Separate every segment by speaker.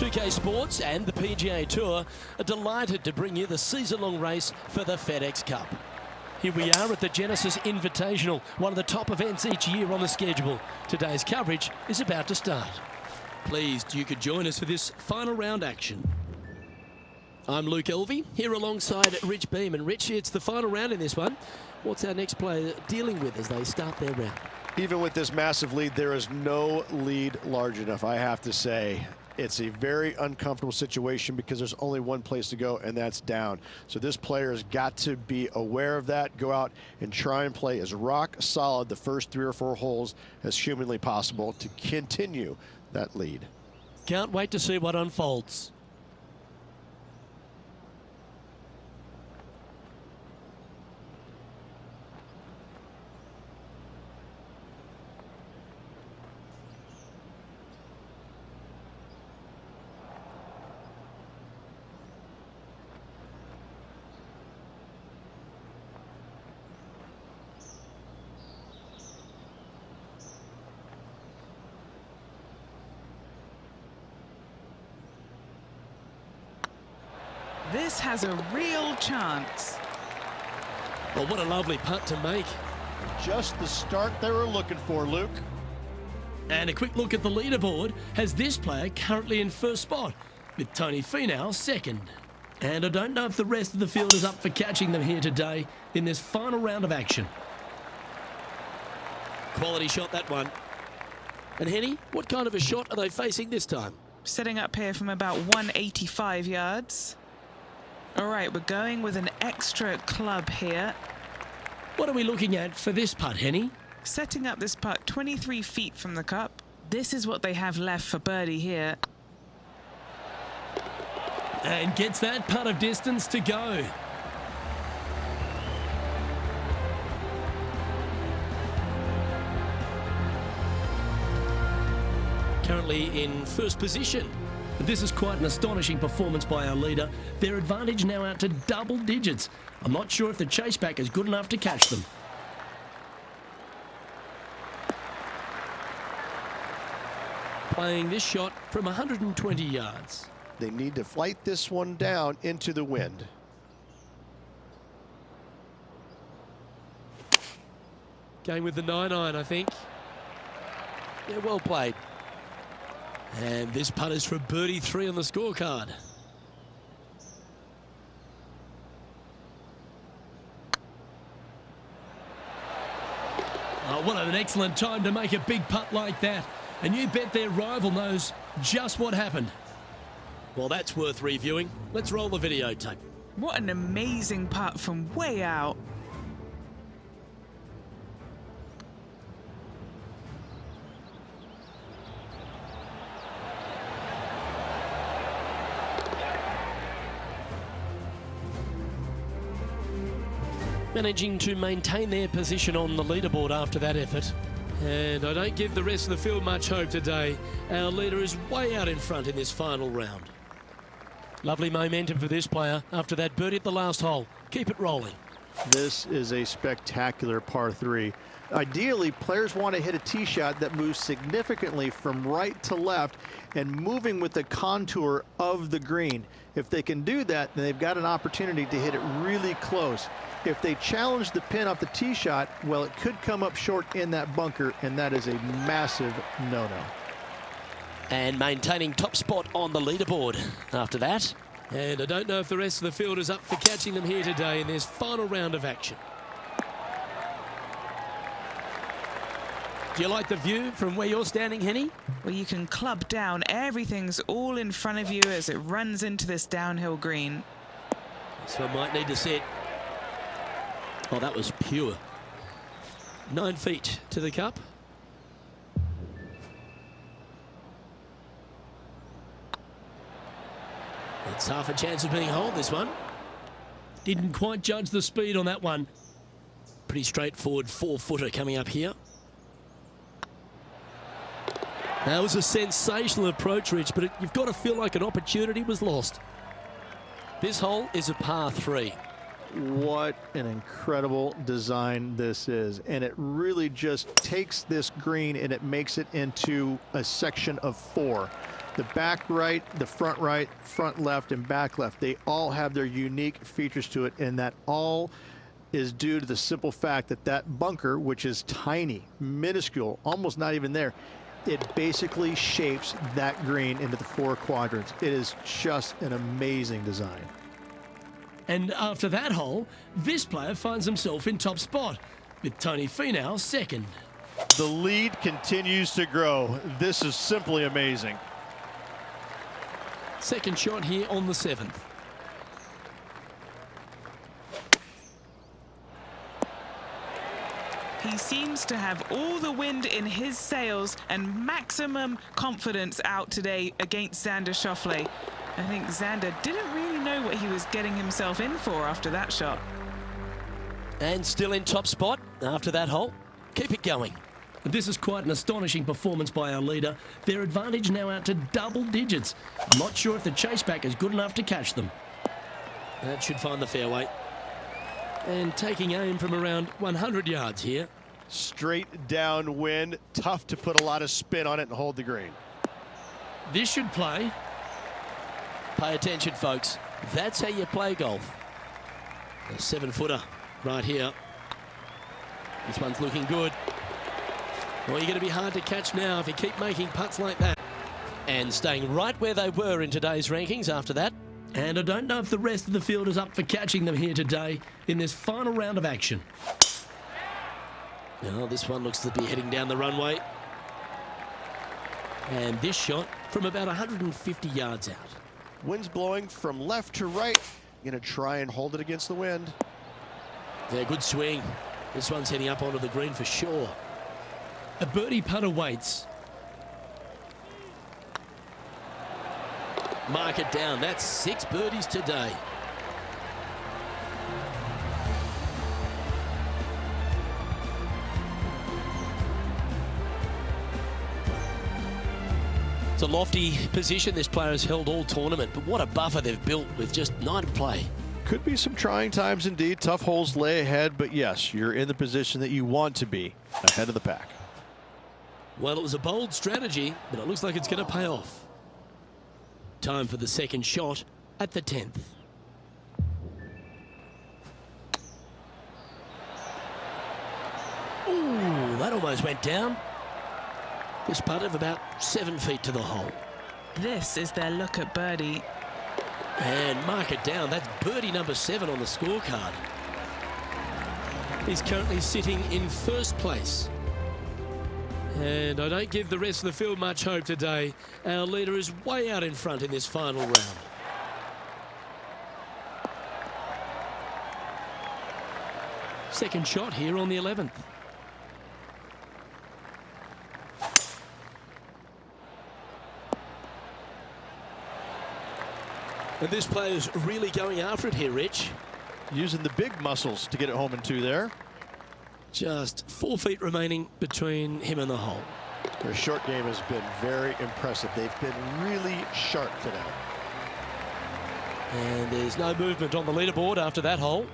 Speaker 1: 2K Sports and the PGA Tour are delighted to bring you the season-long race for the FedEx Cup. Here we are at the Genesis Invitational, one of the top events each year on the schedule. Today's coverage is about to start. Pleased you could join us for this final round action. I'm Luke Elvey, here alongside Rich Beam. And Rich, it's the final round in this one. What's our next player dealing with as they start their round?
Speaker 2: Even with this massive lead, there is no lead large enough, I have to say. It's a very uncomfortable situation because there's only one place to go, and that's down. So this player has got to be aware of that, go out and try and play as rock solid the first 3 or 4 holes as humanly possible to continue that lead.
Speaker 1: Can't wait to see what unfolds.
Speaker 3: This has a real chance.
Speaker 1: Well, what a lovely putt to make.
Speaker 2: Just the start they were looking for, Luke.
Speaker 1: And a quick look at the leaderboard has this player currently in first spot, with Tony Finau second. And I don't know if the rest of the field is up for catching them here today in this final round of action. Quality shot, that one. And Henny, what kind of a shot are they facing this time?
Speaker 3: Setting up here from about 185 yards. All right, we're going with an extra club here.
Speaker 1: What are we looking at for this putt, Henny?
Speaker 3: Setting up this putt 23 feet from the cup. This is what they have left for birdie here.
Speaker 1: And gets that putt of distance to go. Currently in first position. But this is quite an astonishing performance by our leader. Their advantage now out to double digits. I'm not sure if the chase back is good enough to catch them. Playing this shot from 120 yards.
Speaker 2: They need to flight this one down into the wind.
Speaker 1: Going with the 9-iron, I think. Yeah, well played. And this putt is for birdie 3 on the scorecard. Oh, what an excellent time to make a big putt like that. And you bet their rival knows just what happened. Well, that's worth reviewing. Let's roll the videotape.
Speaker 3: What an amazing putt from way out.
Speaker 1: Managing to maintain their position on the leaderboard after that effort. And I don't give the rest of the field much hope today. Our leader is way out in front in this final round. Lovely momentum for this player after that birdie at the last hole. Keep it rolling.
Speaker 2: This is a spectacular par 3. Ideally, players want to hit a tee shot that moves significantly from right to left and moving with the contour of the green. If they can do that, then they've got an opportunity to hit it really close. If they challenge the pin off the tee shot, well, it could come up short in that bunker, and that is a massive no-no.
Speaker 1: And maintaining top spot on the leaderboard after that. And I don't know if the rest of the field is up for catching them here today in this final round of action. Do you like the view from where you're standing, Henny?
Speaker 3: Well, you can club down. Everything's all in front of you as it runs into this downhill green.
Speaker 1: So I might need to set. Oh, that was pure. 9 feet to the cup. It's half a chance of being holed, this one. Didn't quite judge the speed on that one. Pretty straightforward 4-footer coming up here. That was a sensational approach, Rich, but you've got to feel like an opportunity was lost. This hole is a par 3.
Speaker 2: What an incredible design this is. And it really just takes this green and it makes it into a section of 4. The back right, the front left, and back left, they all have their unique features to it, and that all is due to the simple fact that that bunker, which is tiny, minuscule, almost not even there, it basically shapes that green into the 4 quadrants. It is just an amazing design.
Speaker 1: And after that hole, this player finds himself in top spot, with Tony Finau second.
Speaker 4: The lead continues to grow. This is simply amazing.
Speaker 1: Second shot here on the 7th.
Speaker 3: He seems to have all the wind in his sails and maximum confidence out today against Xander Schauffele. I think Xander didn't really know what he was getting himself in for after that shot.
Speaker 1: And still in top spot after that hole. Keep it going. This is quite an astonishing performance by our leader. Their advantage now out to double digits. I'm not sure if the chase back is good enough to catch them. That should find the fairway. And taking aim from around 100 yards here.
Speaker 4: Straight downwind, tough to put a lot of spin on it and hold the green.
Speaker 1: This should play. Pay attention, folks. That's how you play golf. A 7-footer right here. This one's looking good. Well, you're going to be hard to catch now if you keep making putts like that. And staying right where they were in today's rankings after that. And I don't know if the rest of the field is up for catching them here today in this final round of action. Now, this one looks to be heading down the runway. And this shot from about 150 yards out.
Speaker 4: Wind's blowing from left to right. Going to try and hold it against the wind.
Speaker 1: Yeah, good swing. This one's heading up onto the green for sure. A birdie putt awaits. Mark it down. That's 6 birdies today. It's a lofty position this player has held all tournament, but what a buffer they've built with just 9 to play.
Speaker 4: Could be some trying times indeed. Tough holes lay ahead, but yes, you're in the position that you want to be, ahead of the pack.
Speaker 1: Well, it was a bold strategy, but it looks like it's going to pay off. Time for the second shot at the 10th. Ooh, that almost went down. This putt of about 7 feet to the hole.
Speaker 3: This is their look at birdie.
Speaker 1: And mark it down. That's birdie number 7 on the scorecard. He's currently sitting in first place. And I don't give the rest of the field much hope today. Our leader is way out in front in this final round. Second shot here on the 11th. And this player's really going after it here, Rich.
Speaker 4: Using the big muscles to get it home in 2 there.
Speaker 1: Just 4 feet remaining between him and the hole.
Speaker 4: Their short game has been very impressive. They've been really sharp today.
Speaker 1: And there's no movement on the leaderboard after that hole.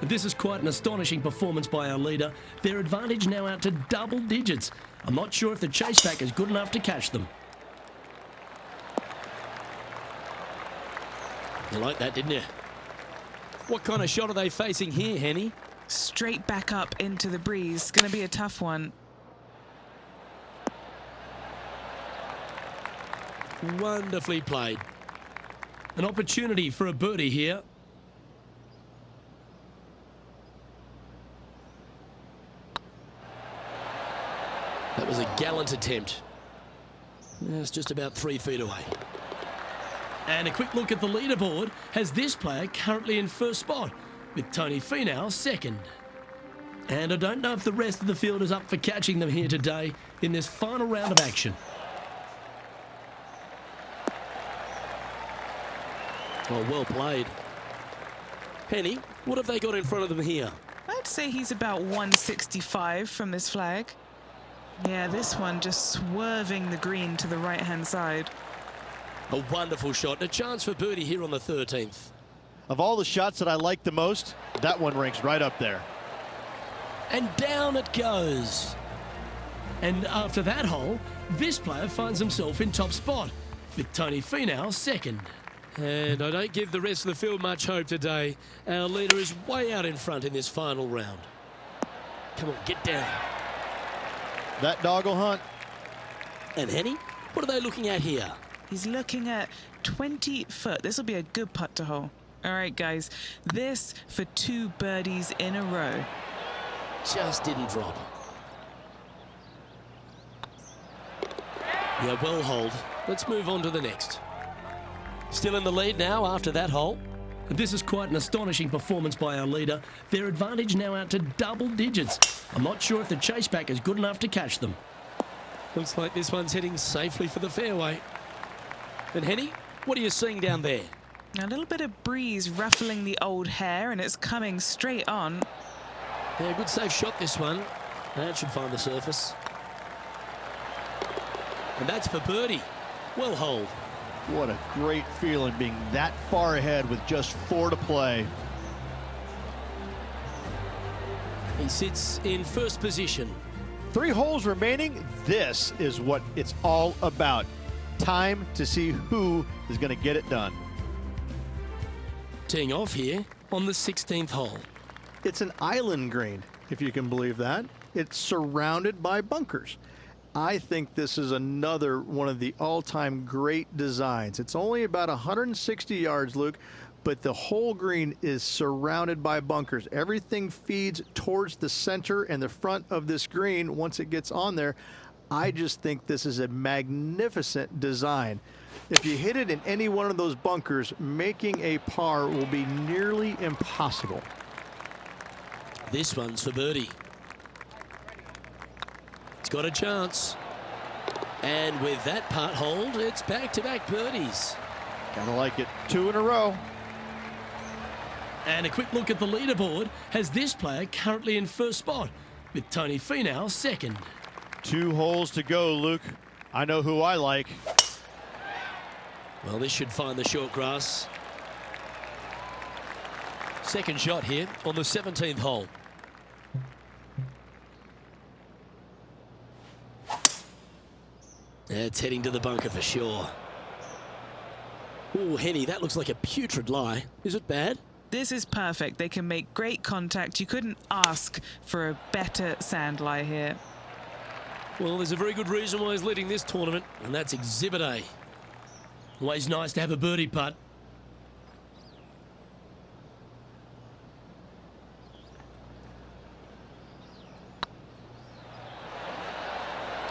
Speaker 1: And this is quite an astonishing performance by our leader. Their advantage now out to double digits. I'm not sure if the chase back is good enough to catch them. You like that, didn't you? What kind of shot are they facing here, Henny?
Speaker 3: Straight back up into the breeze. Going to be a tough one.
Speaker 1: Wonderfully played. An opportunity for a birdie here. That was a gallant attempt. It's just about 3 feet away. And a quick look at the leaderboard has this player currently in first spot, with Tony Finau second. And I don't know if the rest of the field is up for catching them here today in this final round of action. Oh, well played. Penny, what have they got in front of them here?
Speaker 3: I'd say he's about 165 from this flag. Yeah, this one just swerving the green to the right-hand side.
Speaker 1: A wonderful shot and a chance for birdie here on the 13th.
Speaker 4: Of all the shots that I like the most, that one ranks right up there.
Speaker 1: And down it goes. And after that hole, this player finds himself in top spot, with Tony Finau second. And I don't give the rest of the field much hope today. Our leader is way out in front in this final round. Come on, get down.
Speaker 4: That dog will hunt.
Speaker 1: And Henny, what are they looking at here?
Speaker 3: He's looking at 20 foot. This will be a good putt to hole. All right, guys, this for 2 birdies in a row.
Speaker 1: Just didn't drop. Yeah, well hold. Let's move on to the next. Still in the lead now after that hole. This is quite an astonishing performance by our leader. Their advantage now out to double digits. I'm not sure if the chase back is good enough to catch them. Looks like this one's heading safely for the fairway. And Henny, what are you seeing down there?
Speaker 3: A little bit of breeze ruffling the old hair, and it's coming straight on.
Speaker 1: Yeah, good safe shot this one. That should find the surface. And that's for birdie. Well hold.
Speaker 4: What a great feeling being that far ahead with just 4 to play.
Speaker 1: He sits in first position.
Speaker 4: 3 holes remaining. This is what it's all about. Time to see who is going to get it done.
Speaker 1: Teeing off here on the 16th hole.
Speaker 2: It's an island green, if you can believe that. It's surrounded by bunkers. I think this is another one of the all-time great designs. It's only about 160 yards, Luke, but the whole green is surrounded by bunkers. Everything feeds towards the center and the front of this green once it gets on there. I just think this is a magnificent design. If you hit it in any one of those bunkers, making a par will be nearly impossible.
Speaker 1: This one's for birdie. It's got a chance. And with that putt hold, it's back-to-back birdies.
Speaker 4: Gotta like it. 2 in a row.
Speaker 1: And a quick look at the leaderboard has this player currently in first spot, with Tony Finau second.
Speaker 4: 2 holes to go, Luke. I know who I like.
Speaker 1: Well, this should find the short grass. Second shot here on the 17th hole. It's heading to the bunker for sure. Oh, Henny, that looks like a putrid lie. Is it bad?
Speaker 3: This is perfect. They can make great contact. You couldn't ask for a better sand lie here.
Speaker 1: Well, there's a very good reason why he's leading this tournament, and that's Exhibit A. Always nice to have a birdie putt.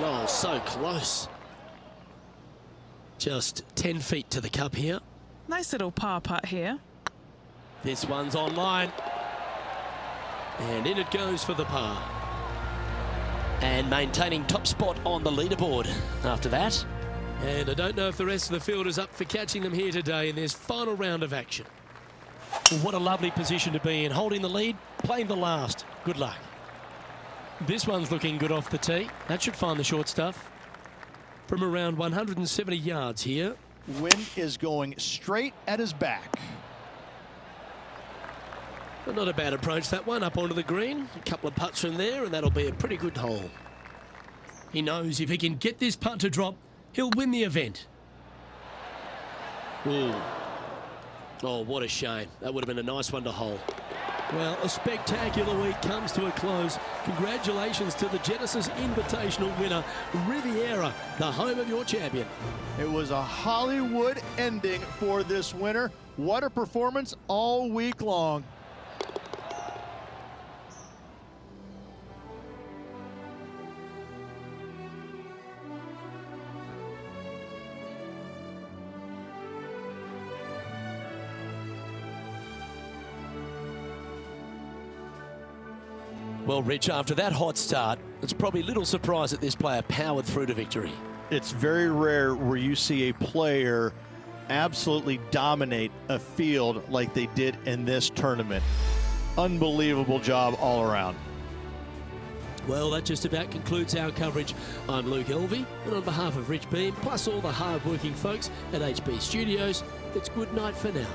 Speaker 1: Oh, so close. Just 10 feet to the cup here.
Speaker 3: Nice little par putt here.
Speaker 1: This one's online. And in it goes for the par. And maintaining top spot on the leaderboard after that. And I don't know if the rest of the field is up for catching them here today in this final round of action. Well, what a lovely position to be in. Holding the lead, playing the last. Good luck. This one's looking good off the tee. That should find the short stuff. From around 170 yards here.
Speaker 4: Wind is going straight at his back.
Speaker 1: But not a bad approach, that one, up onto the green. A couple of putts from there, and that'll be a pretty good hole. He knows if he can get this putt to drop, he'll win the event. Ooh. Oh, what a shame. That would have been a nice one to hole. Well, a spectacular week comes to a close. Congratulations to the Genisis Invitational winner, Riviera, the home of your champion.
Speaker 4: It was a Hollywood ending for this winner. What a performance all week long.
Speaker 1: Well, Rich, after that hot start, it's probably little surprise that this player powered through to victory.
Speaker 4: It's very rare where you see a player absolutely dominate a field like they did in this tournament. Unbelievable job all around.
Speaker 1: Well, that just about concludes our coverage. I'm Luke Elvey, and on behalf of Rich Beam, plus all the hard-working folks at HB Studios, it's good night for now.